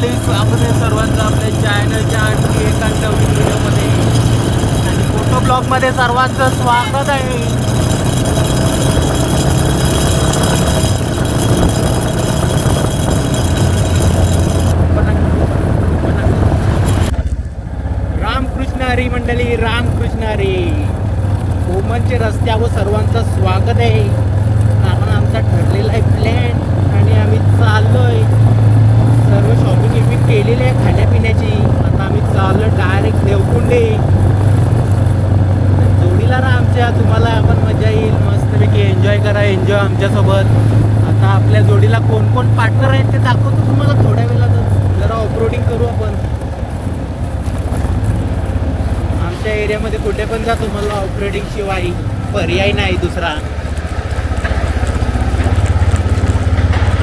मंडळी, स्वागत आहे सर्वांचं आपल्या चॅनलच्या आणखी एका नवीन व्हिडिओमध्ये आणि फोटो ब्लॉगमध्ये सर्वांचं स्वागत आहे. रामकृष्ण हरी मंडळी, रामकृष्ण हरी. कोमनच्या रस्त्यावर सर्वांचं स्वागत आहे. कारण आमचा ठरलेला आहे प्लॅन आणि आम्ही चाललोय. सर्व शॉपिंग केलेली आहे खाण्यापिण्याची. आता आम्ही चाललो डायरेक्ट देवकुंडी. जोडीला राहा आमच्या, तुम्हाला आपण मजा येईल. मस्तपैकी एन्जॉय करा, एन्जॉय आमच्यासोबत. आता आपल्या जोडीला कोण कोण पार्टनर आहेत ते दाखवतो तुम्हाला थोड्या वेळातच. जरा ऑफरोडिंग करू आपण. आमच्या एरियामध्ये कुठे पण जा, तुम्हाला ऑफरोडिंग शिवाय पर्याय नाही दुसरा.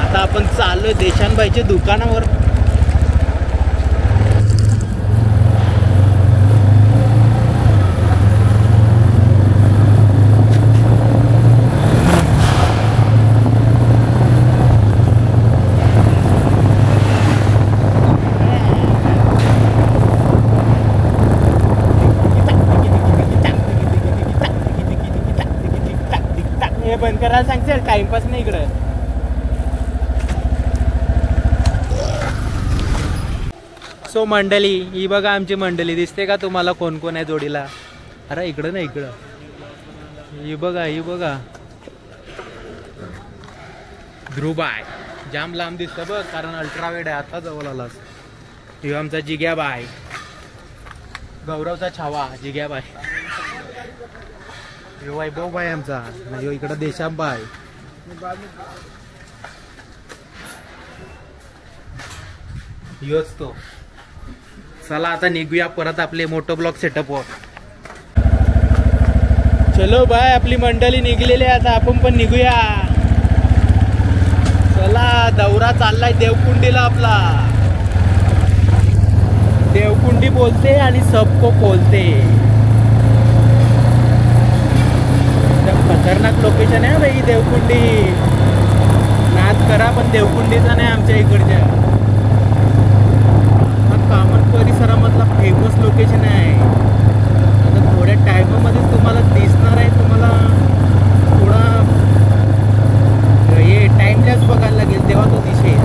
आता आपण चाललोय देशांबाईच्या दुकानावर. हे बंद करायला सांगते, टाइमपास नाही इकडं. सो मंडळी, ही बघा आमची मंडळी. दिसते का तुम्हाला कोण कोण आहे जोडीला? अरे इकडं नाही, इकडं. ही बघा, ही बघा. ध्रुवबाय जाम लांब दिसतं बघ, कारण अल्ट्रावेड आहे. आता जवळ आलास. ह्यो आमचा जिग्याबाय, गौरवचा छावा जिग्याबाय. ह्यो वैभव बाय आमचा. ह्यो इकडं देशाबाय. ह्योच तो. चला आता निघूया परत आपले मोटो ब्लॉक सेटअपवर. चलो बाय, आपली मंडळी निघलेली आहे. आता आपण पण निघूया. चला, दौरा चाललाय देवकुंडीला आपला. देवकुंडी बोलते आणि सबको बोलते. खतरनाक लोकेशन आहे भाई देवकुंडी. नाद करा पण देवकुंडीचा नाही आमच्या इकडच्या. कामन परिसरामधला फेमस लोकेशन आहे. आता थोड्या टायमामध्येच तुम्हाला दिसणार आहे. तुम्हाला थोडा हे टाइमलेस बघायला लागेल, तेव्हा तो दिसेल.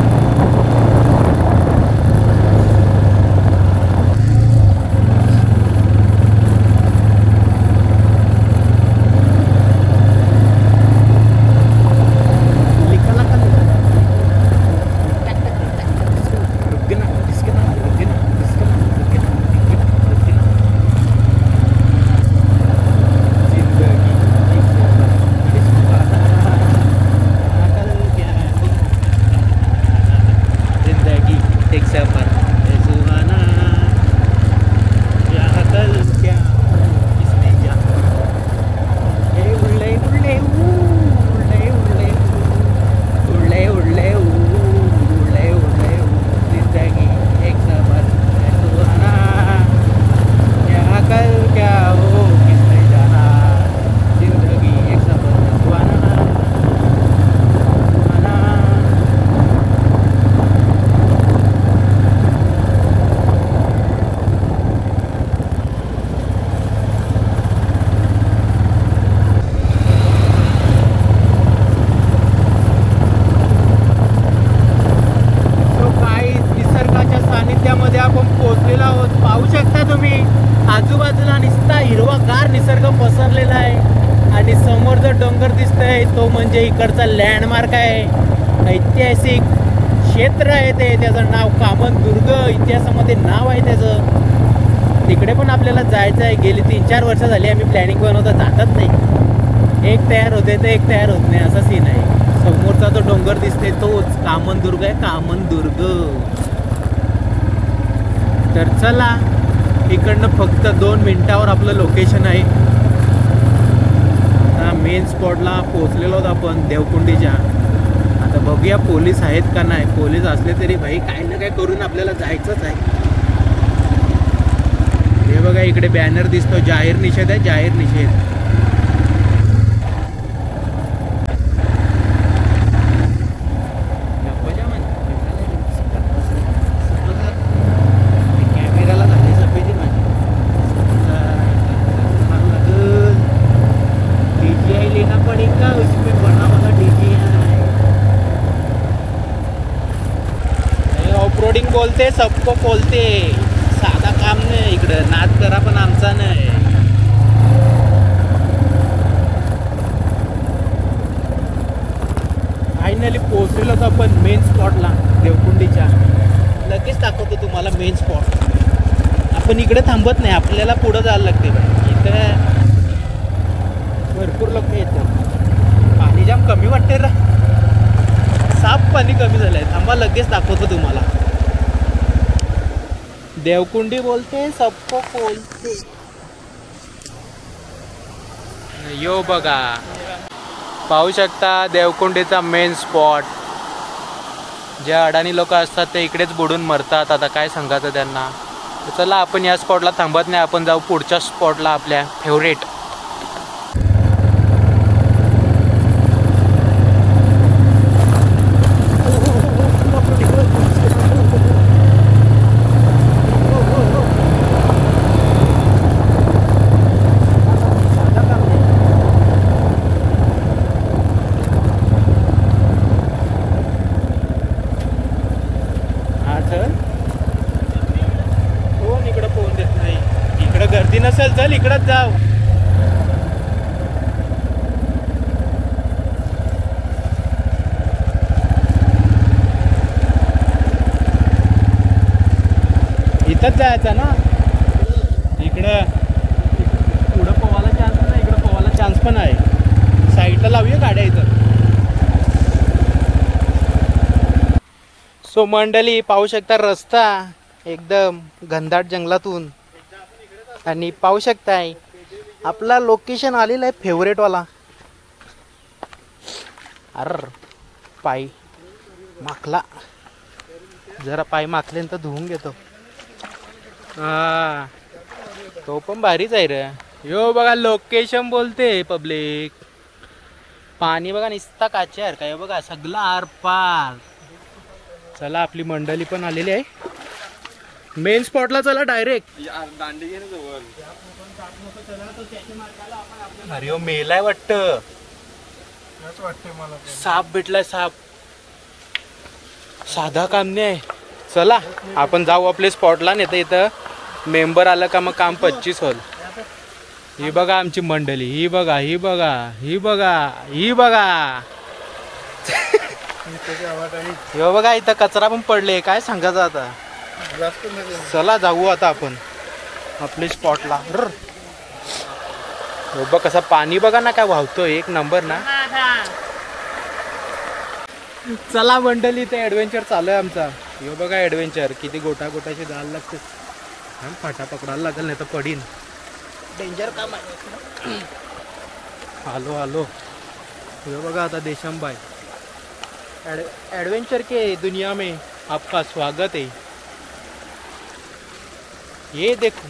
आजूबाजूला निस्ता हिरवागार निसर्ग पसरलेला आहे. आणि समोर जो डोंगर दिसतोय तो म्हणजे इकडचा लँडमार्क आहे. ऐतिहासिक क्षेत्र आहे ते. त्याचं नाव कामनदुर्ग. इतिहासामध्ये नाव आहे त्याचं. तिकडे पण आपल्याला जायचं आहे. गेली 3-4 वर्ष झाली आम्ही प्लॅनिंग बनवता, जातच नाही. एक तयार होते तर एक तयार होत नाही, असा सीन आहे. समोरचा जो डोंगर दिसते तोच कामनदुर्ग आहे. कामनदुर्ग. तर चला, इकडनं फक्त 2 मिनिटावर आपलं लोकेशन आहे. आता मेन स्पॉटला पोहोचलेलो आहोत आपण देवकुंडीच्या. आता बघूया पोलीस आहेत का नाही. पोलीस असले तरी भाई काही ना काय करून आपल्याला जायचंच आहे. हे बघा इकडे बॅनर दिसतो, जाहीर निषेध आहे, जाहीर निषेध. बोलते सबको बोलते, साधा काम नाही इकडं, नाद करा पण आमचा नाही. फायनली पोहोचलेलो आपण मेन स्पॉटला देवकुंडीच्या. लगेच दाखवतो तुम्हाला मेन स्पॉट. आपण इकडे थांबत नाही, आपल्याला पुढं जायला लागते. इथं भरपूर लोक येतात. पाणी जाम कमी वाटते रा, साफ पाणी कमी झालंय. थांबा लगेच दाखवतो तुम्हाला. देवकुंडी बोलते सबको बोलते. यो बघा, पाहू शकता देवकुंडीचा मेन स्पॉट. जे अडाणी लोक असतात ते इकडेच बुडून मरतात. आता काय सांगायचं त्यांना. चला आपण या स्पॉटला थांबत नाही, आपण जाऊ पुढच्या स्पॉटला आपल्या फेवरेट. गर्दी नसेल चल इकडंच जाऊ. इथंच जायचं ना. इकडं पुढं पोवायला चान्स नाही, इकडं पोवायला चान्स पण आहे. साईडला लावूया गाड्या इथं. सो मंडळी पाहू शकता रस्ता एकदम घनदाट जंगलातून. आणि पाहू शकताय आपला लोकेशन आलेला आहे फेवरेटवाला. अर पाय माखला, जरा पाय माखल्यानंतर धुवून घेतो. हा तो पण भारीच आहे रे. यो बघा लोकेशन बोलते पब्लिक. पाणी बघा निसता काचेर काय बघा सगळा आर पार. चला आपली मंडळी पण आलेली आहे मेन स्पॉटला. चला डायरेक्ट. अरे हो मेलाय वाटतं. साप भेटलाय साप. साधा काम नाही. चला आपण जाऊ आपल्या स्पॉटला. नाही तर इथं मेंबर आलं का मग काम 25 होल. ही बघा आमची मंडळी. ही बघा, ही बघा, ही बघा, ही बघा. हे बघा इथं कचरा पण पडले. काय सांगायचं आता. चला जाऊ आता आपण आपल्या स्पॉटला. बघ कसं पाणी बघा ना काय वाहतो. एक नंबर ना. चला मंडळी ते ॲडव्हेंचर चालू आहे आमचा. हे बघा ॲडव्हेंचर किती गोटा गोटाशी जायला लागते. फाटा पकडायला लागेल नाही तर पडीन. डेंजर काम आहे. आलो आलो. हे बघा आता देशम भाई. एडवेंचर के दुनिया में आपका स्वागत है. ये देखो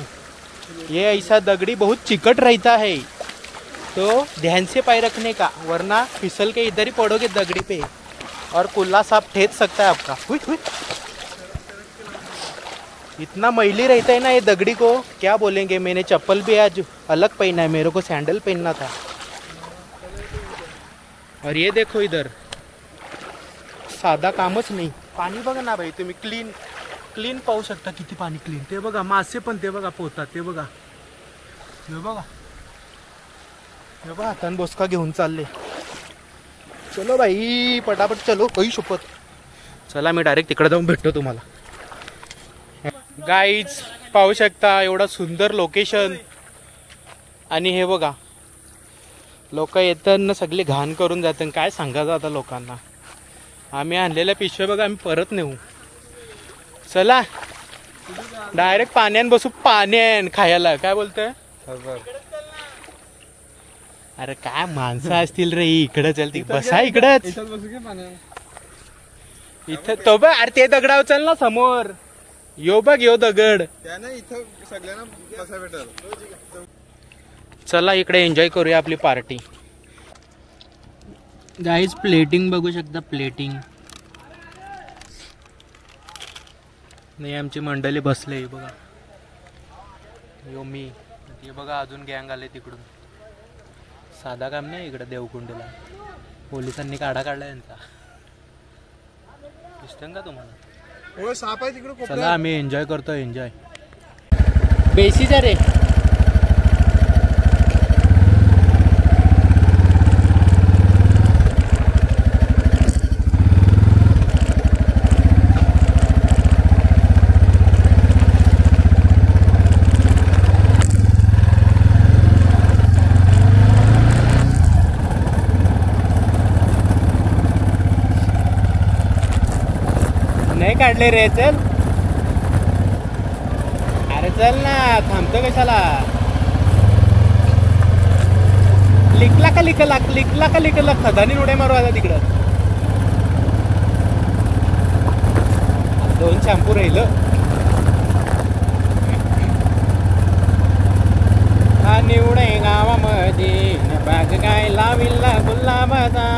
ये ऐसा दगड़ी बहुत चिकट रहता है तो ध्यान से पाय रखने का, वरना फिसल के इधर ही पड़ोगे दगड़ी पे और कुल्ला सांप ठेच सकता है आपका. हुई हुई. इतना मैली रहता है ना ये दगड़ी को, क्या बोलेंगे. मैंने चप्पल भी आज अलग पहना है, मेरे को सैंडल पहनना था. और ये देखो इधर साधा कामच नाही. पाणी बघा ना भाई तुम्ही. क्लीन क्लीन पाहू शकता किती पाणी क्लीन. ते बघा मासे पण ते बघा पोहतात. ते बघा, हे बघा, हे बघा हातान बोसका घेऊन चालले. चलो भाई पटापट चलो. काही शपथ. चला मी डायरेक्ट तिकडे जाऊन भेटतो तुम्हाला. गाईज पाहू शकता एवढा सुंदर लोकेशन. आणि हे बघा लोक येताना सगळे घाण करून जातात. काय सांगायचं आता लोकांना. आम्ही आणलेल्या पिशव्या बघा आम्ही परत नेऊ. चला डायरेक्ट पाण्यान बसू. पाण्यान खायला काय बोलतोय. अरे काय माणसं असतील रे. इकडं चल बसा इकडंच. इथं तो बघ. अरे ते दगडावर चल ना समोर. यो बघ यो दगड. चला इकडे एन्जॉय करूया आपली पार्टी. गाईज प्लेटिंग बघू शकता. प्लेटिंग नाही आमची मंडळी बसले. बघा यो मी. हे बघा अजून गँग आले तिकडून. साधा काम नाही इकडे देवकुंडीला. पोलिसांनी काढा काढला यांचा. दिसतं का तुम्हाला. होय साप आहे तिकडे कोपऱ्यात. चला आम्ही एन्जॉय करतो एन्जॉय. बेसीचा रे. नाही काढले रे. चल अरे चल ना, थांबतो कशाला. लिकला का खदानी उड्या मारू आता तिकडं. 2 शॅम्पू राहिलं. हा निवडे गावामध्ये बाग काय लाविला गुलाबाचा.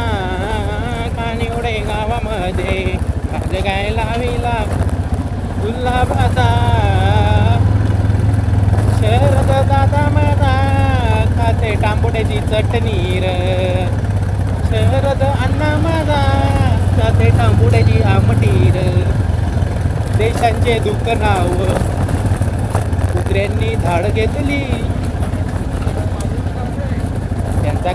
का निवडे गावामध्ये बाग काय लाविला गुलाबाचा. शरद दादा माझा खाते टांबोट्याची चटणी र. शरद अण्णा माझा खाते टांबोट्याची आमटी र. देशांचे दुःख नाव कुत्र्यांनी धाड घेतली. त्यांचा